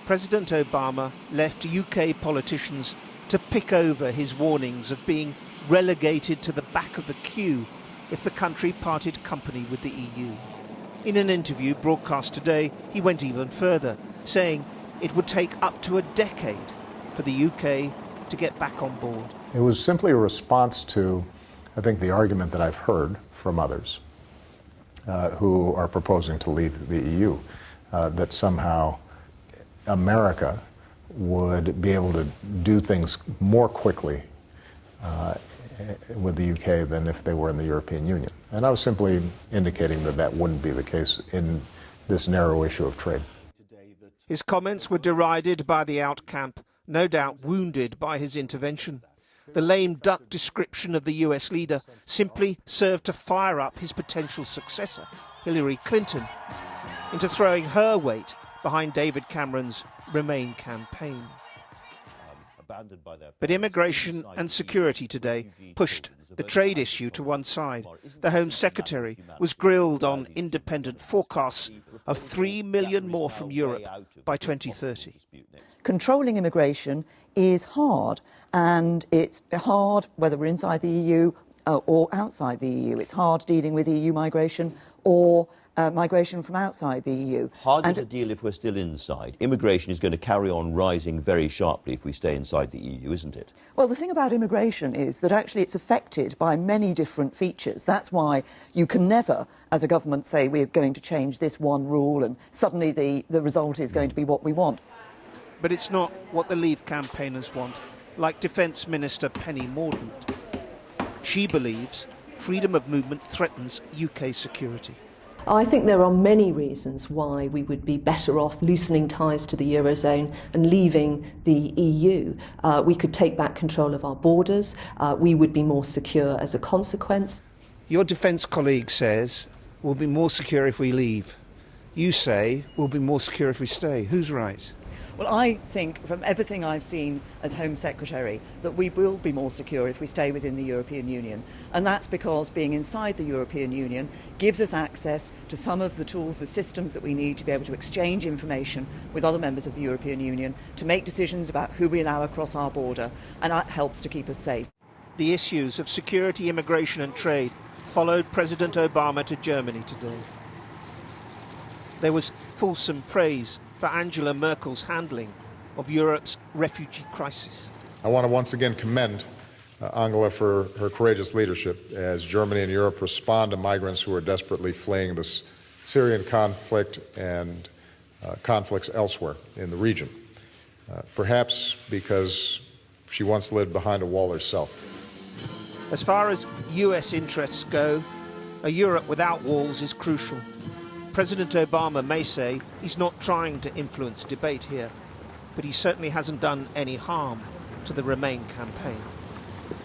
President Obama left UK politicians to pick over his warnings of being relegated to the back of the queue if the country parted company with the EU. In an interview broadcast today, he went even further, saying it would take up to a decade for the UK to get back on board. It was simply a response to, I think, the argument that I've heard from others who are proposing to leave the EU, that somehow America would be able to do things more quickly with the UK than if they were in the European Union. And I was simply indicating that that wouldn't be the case in this narrow issue of trade. His comments were derided by the out camp, no doubt wounded by his intervention. The lame duck description of the US leader simply served to fire up his potential successor, Hillary Clinton, into throwing her weight behind David Cameron's Remain campaign. But immigration and security today pushed the trade issue to one side. The Home Secretary was grilled on independent forecasts of 3 million more from Europe by 2030. Controlling immigration is hard, and it's hard whether we're inside the EU or outside the EU. It's hard dealing with EU migration or migration from outside the EU. Harder to deal if we're still inside. Immigration is going to carry on rising very sharply if we stay inside the EU, isn't it? Well, the thing about immigration is that actually it's affected by many different features. That's why you can never, as a government, say we're going to change this one rule and suddenly the result is going to be what we want. But it's not what the Leave campaigners want, like Defence Minister Penny Mordaunt. She believes freedom of movement threatens UK security. I think there are many reasons why we would be better off loosening ties to the Eurozone and leaving the EU. We could take back control of our borders. We would be more secure as a consequence. Your defence colleague says we'll be more secure if we leave. You say we'll be more secure if we stay. Who's right? Well, I think from everything I've seen as Home Secretary that we will be more secure if we stay within the European Union. And that's because being inside the European Union gives us access to some of the tools, the systems that we need to be able to exchange information with other members of the European Union, to make decisions about who we allow across our border, and that helps to keep us safe. The issues of security, immigration and trade followed President Obama to Germany today. There was fulsome praise for Angela Merkel's handling of Europe's refugee crisis. I want to once again commend Angela for her courageous leadership as Germany and Europe respond to migrants who are desperately fleeing this Syrian conflict and conflicts elsewhere in the region, perhaps because she once lived behind a wall herself. As far as US interests go, a Europe without walls is crucial. President Obama may say he's not trying to influence debate here, but he certainly hasn't done any harm to the Remain campaign.